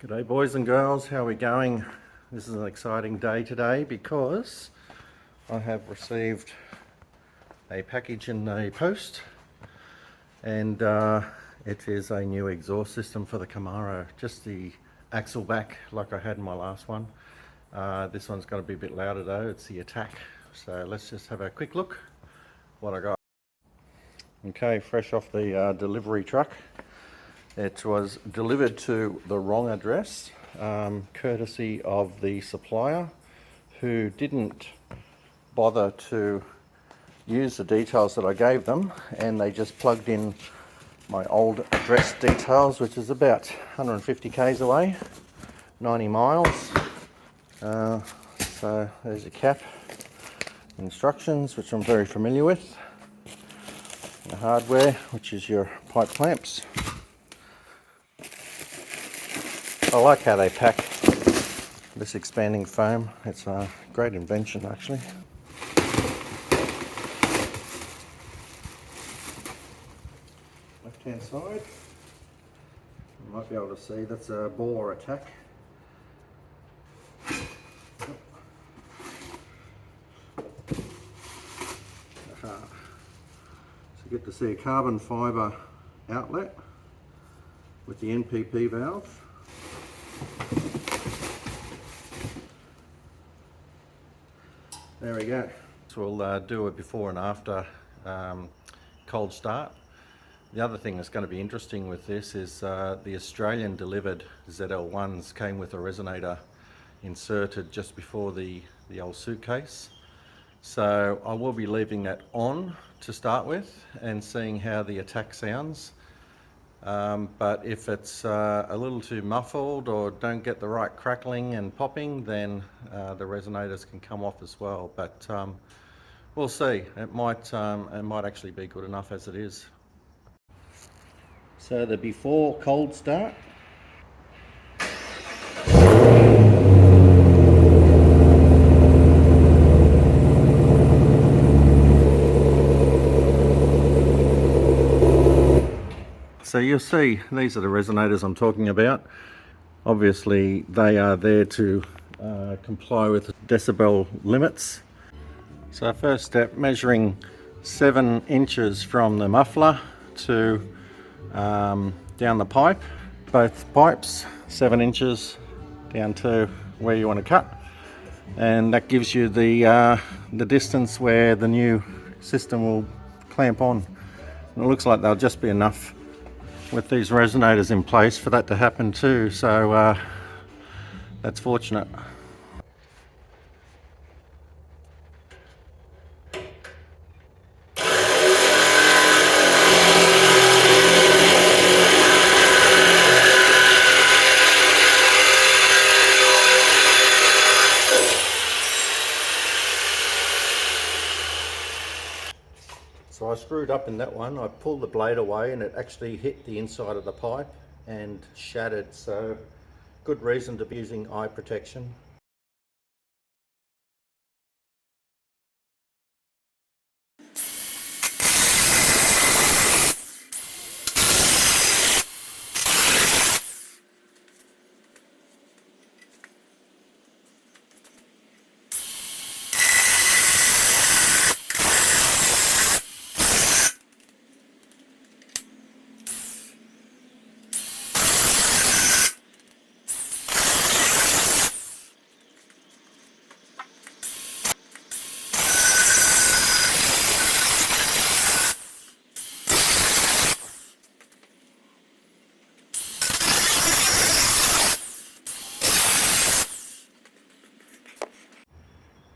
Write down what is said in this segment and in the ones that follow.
G'day boys and girls, how are we going? This is an exciting day today because I have received a package in the post, and it is a new exhaust system for the Camaro. Just the axle back like I had in my last one. This one's going to be a bit louder though, it's the Atak. So let's just have a quick look what I got. Okay, fresh off the delivery truck. It was delivered to the wrong address, courtesy of the supplier, who didn't bother to use the details that I gave them, and they just plugged in my old address details, which is about 150 k's away, 90 miles. So there's your cap, instructions, which I'm very familiar with, the hardware, which is your pipe clamps. I like how they pack this expanding foam. It's a great invention actually. Left hand side, you might be able to see that's a Borla Atak. So you get to see a carbon fibre outlet with the NPP valve. There we go. So we'll do a before and after cold start. The other thing that's going to be interesting with this is the Australian delivered ZL1s came with a resonator inserted just before the old suitcase. So I will be leaving that on to start with and seeing how the Atak sounds. But if it's a little too muffled or don't get the right crackling and popping, then the resonators can come off as well. But we'll see. It might actually be good enough as it is. So the before cold start. So you'll see these are the resonators I'm talking about. Obviously they are there to comply with decibel limits. So first step, measuring 7 inches from the muffler to down the pipe. Both pipes 7 inches down to where you want to cut, and that gives you the distance where the new system will clamp on. And it looks like they'll just be enough with these resonators in place for that to happen too, so that's fortunate. So I screwed up in that one. I pulled the blade away and it actually hit the inside of the pipe and shattered, so good reason to be using eye protection.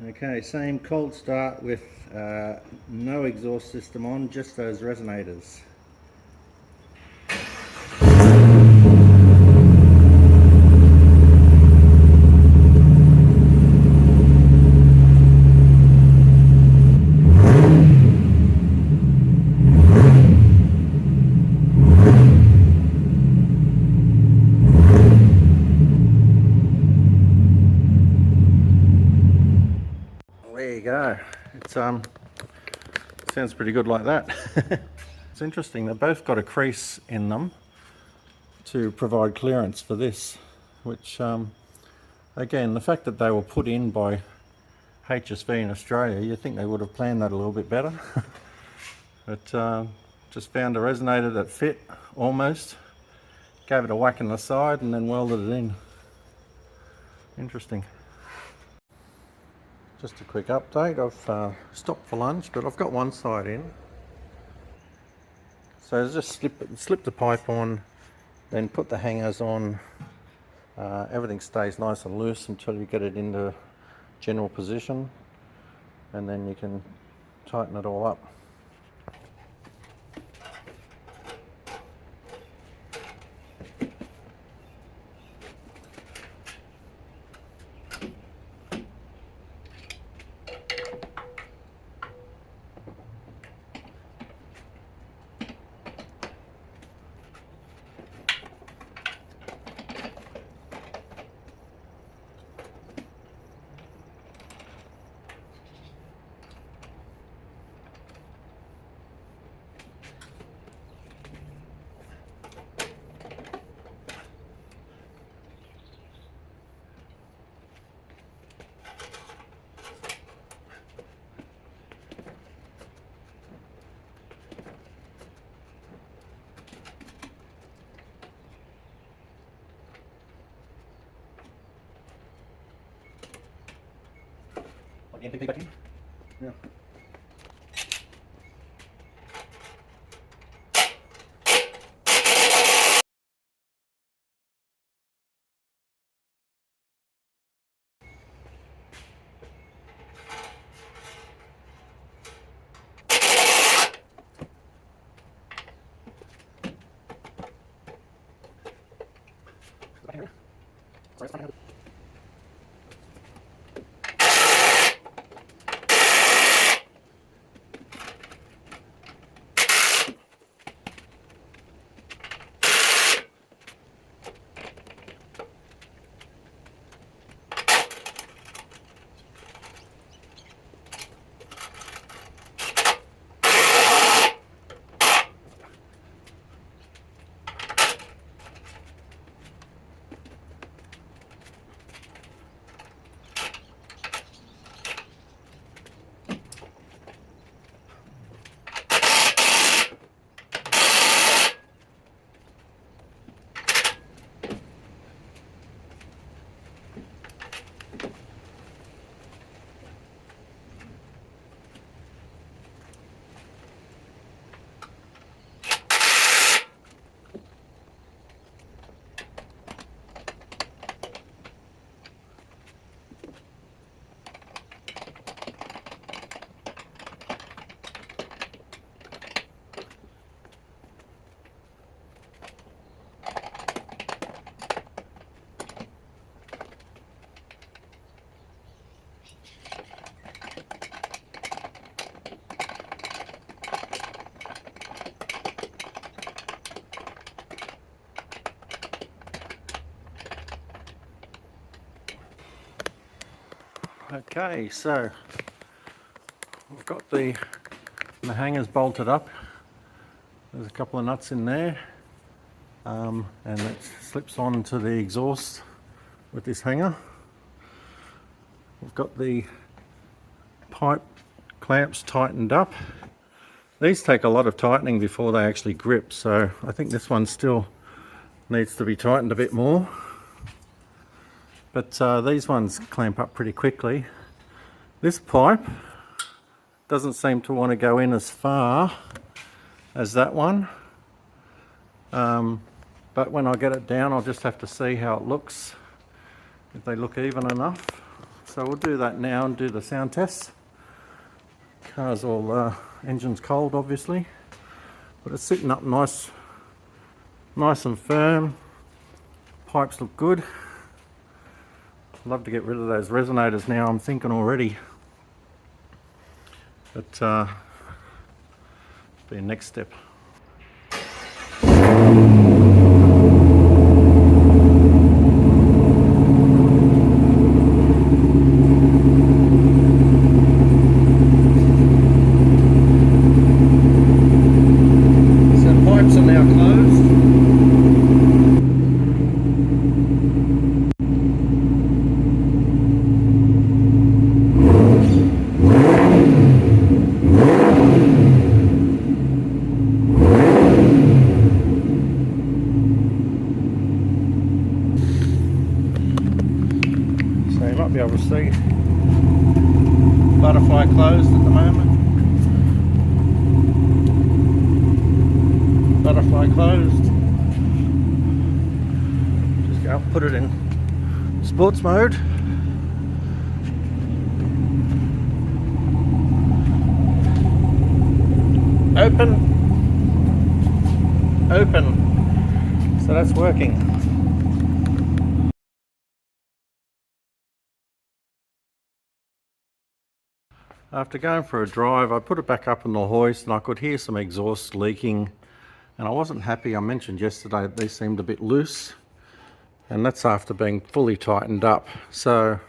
Okay, same cold start with no exhaust system on, just those resonators. There you go. It sounds pretty good like that. It's interesting, they've both got a crease in them to provide clearance for this. which again, the fact that they were put in by HSV in Australia, you'd think they would have planned that a little bit better. But just found a resonator that fit almost, gave it a whack in the side and then welded it in. Interesting. Just a quick update, I've stopped for lunch, but I've got one side in. So just slip the pipe on, then put the hangers on. Everything stays nice and loose until you get it into general position, and then you can tighten it all up. NPP back in? Yeah. Sorry, Okay, so I've got the hangers bolted up. There's a couple of nuts in there, and it slips on to the exhaust with this hanger. We've got the pipe clamps tightened up. These take a lot of tightening before they actually grip, so I think this one still needs to be tightened a bit more. But these ones clamp up pretty quickly. This pipe doesn't seem to want to go in as far as that one. But when I get it down, I'll just have to see how it looks, if they look even enough. So we'll do that now and do the sound test. Car's all, engine's cold obviously, but it's sitting up nice and firm. Pipes look good. I'd love to get rid of those resonators now, I'm thinking already. But be a next step. So pipes are now closed. butterfly closed. Just go put it in sports mode. Open. So that's working. After going for a drive, I put it back up on the hoist and I could hear some exhaust leaking, and I wasn't happy. I mentioned yesterday that these seemed a bit loose, and that's after being fully tightened up. So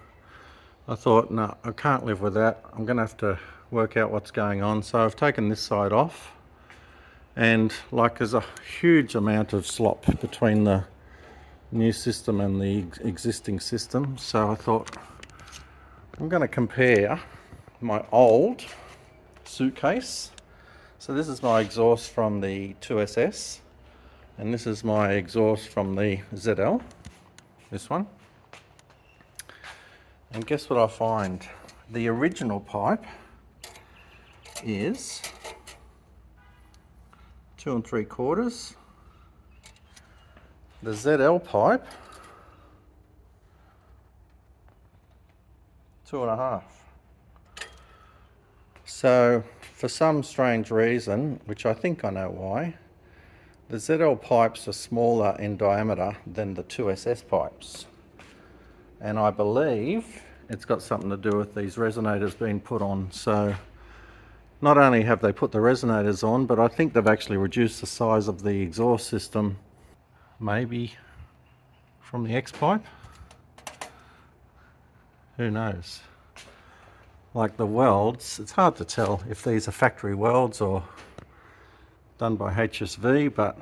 I thought, no, I can't live with that. I'm going to have to work out what's going on. So I've taken this side off, and like there's a huge amount of slop between the new system and the existing system. So I thought I'm going to compare my old suitcase. So this is my exhaust from the 2SS, and this is my exhaust from the ZL, this one. And guess what I find? The original pipe is 2 3/4. The ZL pipe 2 1/2. So for some strange reason, which I think I know why, the ZL pipes are smaller in diameter than the 2SS pipes. And I believe it's got something to do with these resonators being put on. So not only have they put the resonators on, but I think they've actually reduced the size of the exhaust system, maybe from the X pipe. Who knows? Like the welds, it's hard to tell if these are factory welds or done by HSV, but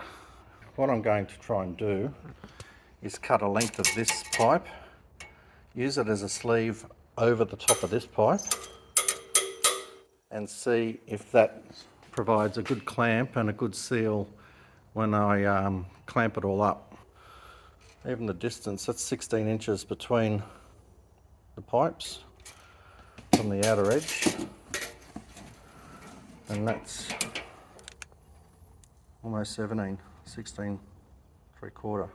what I'm going to try and do is cut a length of this pipe, use it as a sleeve over the top of this pipe, and see if that provides a good clamp and a good seal when I clamp it all up. Even the distance, that's 16 inches between the pipes from the outer edge, and that's almost 17, 16 3/4.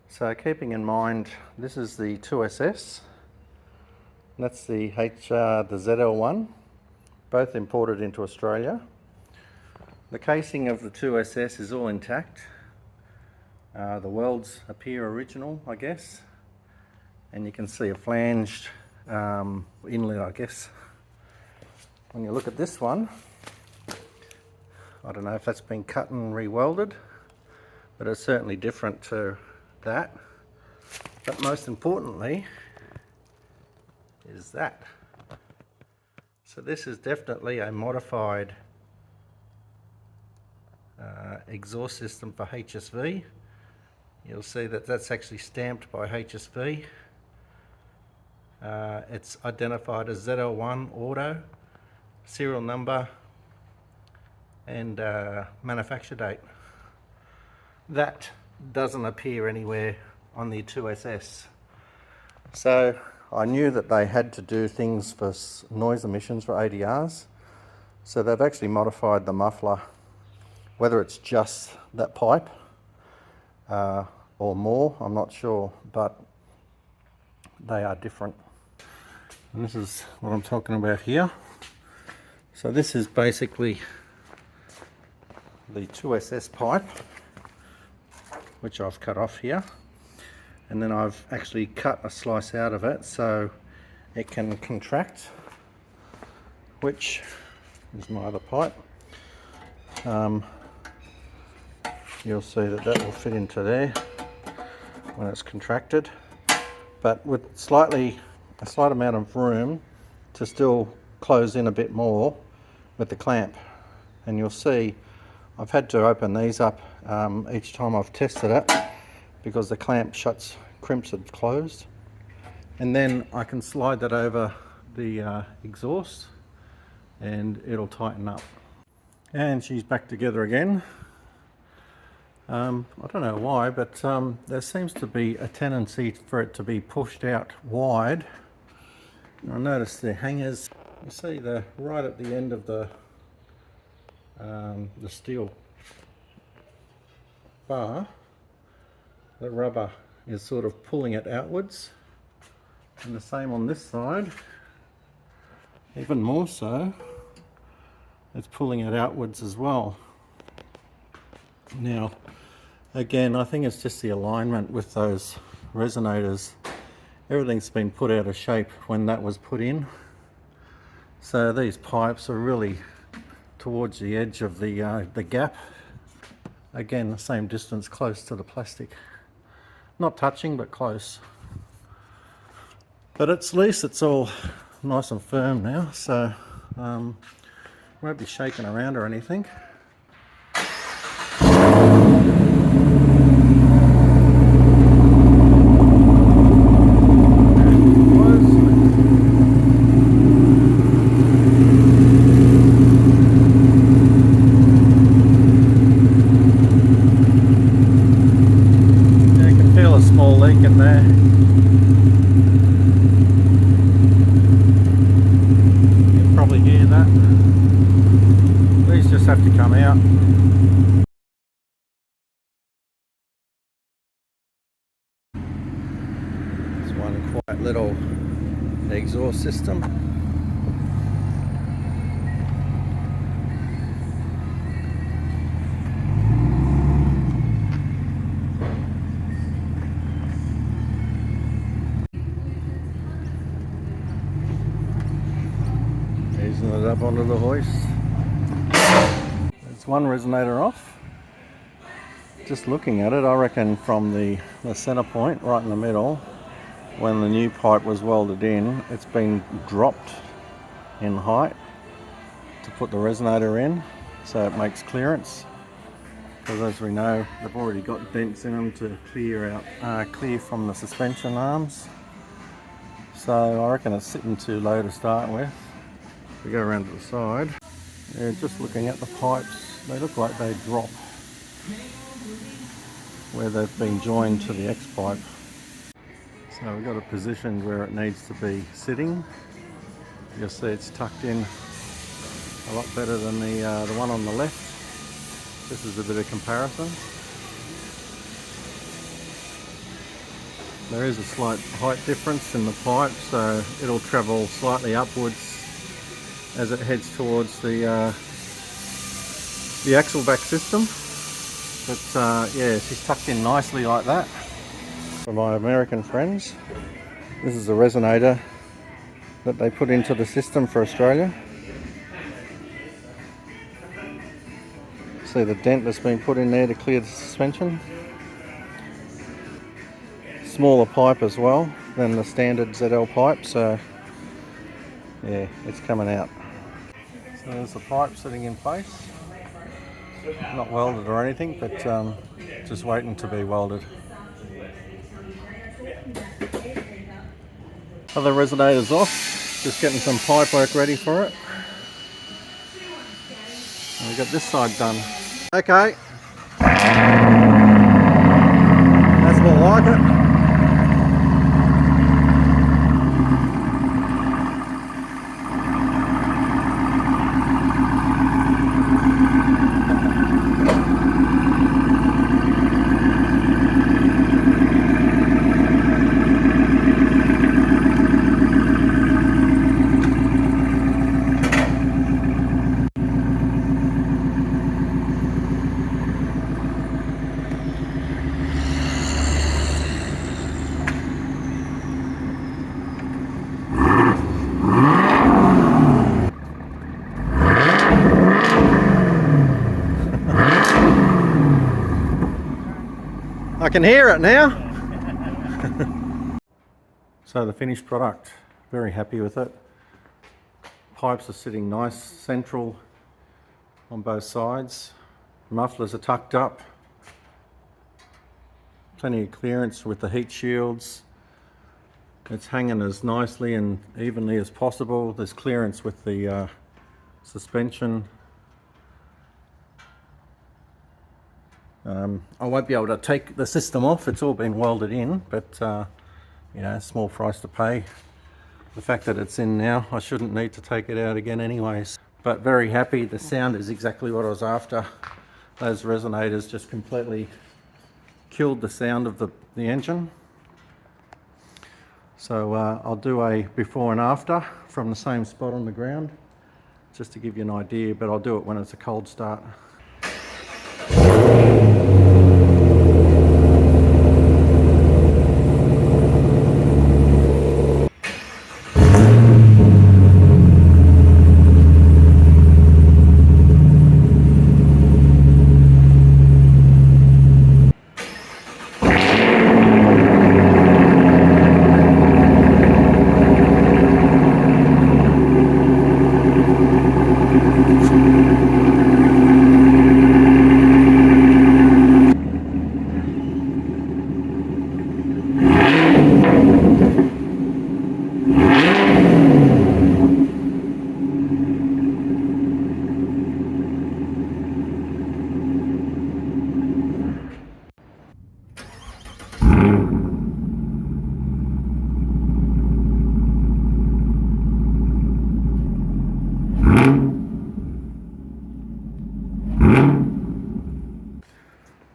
So keeping in mind, this is the 2SS, that's the ZL1, both imported into Australia. The casing of the 2SS is all intact. The welds appear original, I guess, and you can see a flanged inlet, I guess. When you look at this one, I don't know if that's been cut and re-welded, but it's certainly different to that. But most importantly is that. So this is definitely a modified exhaust system for HSV. You'll see that that's actually stamped by HSV. It's identified as ZL1 Auto, serial number and manufacture date. That doesn't appear anywhere on the 2SS. So I knew that they had to do things for noise emissions for ADRs. So they've actually modified the muffler, whether it's just that pipe or more, I'm not sure, but they are different. And this is what I'm talking about here. So this is basically the 2SS pipe, which I've cut off here, and then I've actually cut a slice out of it so it can contract, which is my other pipe. You'll see that that will fit into there when it's contracted, but with a slight amount of room to still close in a bit more with the clamp. And you'll see I've had to open these up each time I've tested it because the clamp crimps it closed, and then I can slide that over the exhaust and it'll tighten up. And she's back together again. I don't know why, but there seems to be a tendency for it to be pushed out wide. I notice the hangers, you see right at the end of the the steel bar, the rubber is sort of pulling it outwards, and the same on this side, even more so, it's pulling it outwards as well. Now again, I think it's just the alignment with those resonators. Everything's been put out of shape when that was put in, so these pipes are really towards the edge of the gap. Again, the same distance close to the plastic, not touching but close. But at least it's all nice and firm now, so won't be shaking around or anything. Have to come out. It's one quiet little exhaust system. Easing it up onto the hoist. It's one resonator off. Just looking at it, I reckon from the center point right in the middle, when the new pipe was welded in, it's been dropped in height to put the resonator in, so it makes clearance. Because as we know, they've already got dents in them to clear from the suspension arms. So I reckon it's sitting too low to start with. We go around to the side. Yeah, just looking at the pipes, they look like they drop where they've been joined to the X pipe. So we've got it positioned where it needs to be sitting. You'll see it's tucked in a lot better than the one on the left. This is a bit of comparison. There is a slight height difference in the pipe, so it'll travel slightly upwards as it heads towards the axle back system, but yeah, she's tucked in nicely like that. For my American friends, this is a resonator that they put into the system for Australia. See the dent that's been put in there to clear the suspension. Smaller pipe as well than the standard ZL pipe, so yeah, it's coming out. So there's the pipe sitting in place. Not welded or anything, but just waiting to be welded. Other resonator's off, just getting some pipe work ready for it. And we've got this side done. Okay. That's more like it. I can hear it now. So the finished product, very happy with it. Pipes are sitting nice central on both sides. Mufflers are tucked up. Plenty of clearance with the heat shields. It's hanging as nicely and evenly as possible. There's clearance with the suspension. I won't be able to take the system off, it's all been welded in, but you know, small price to pay. The fact that it's in now, I shouldn't need to take it out again anyways. but very happy. The sound is exactly what I was after. Those resonators just completely killed the sound of the engine. So I'll do a before and after from the same spot on the ground, just to give you an idea, but I'll do it when it's a cold start.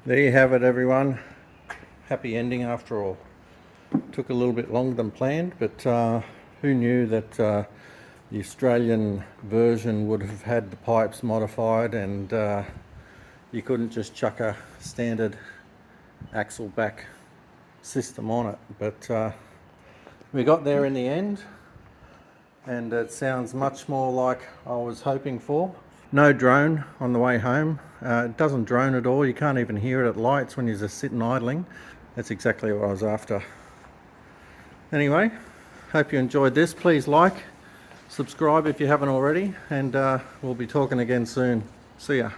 There you have it, everyone. Happy ending after all. Took a little bit longer than planned, but who knew that the Australian version would have had the pipes modified, and you couldn't just chuck a standard axle back system on it. But we got there in the end, and it sounds much more like I was hoping for. No drone on the way home. It doesn't drone at all. You can't even hear it at lights when you're just sitting idling. That's exactly what I was after. Anyway, hope you enjoyed this. Please like, subscribe if you haven't already, and we'll be talking again soon. See ya.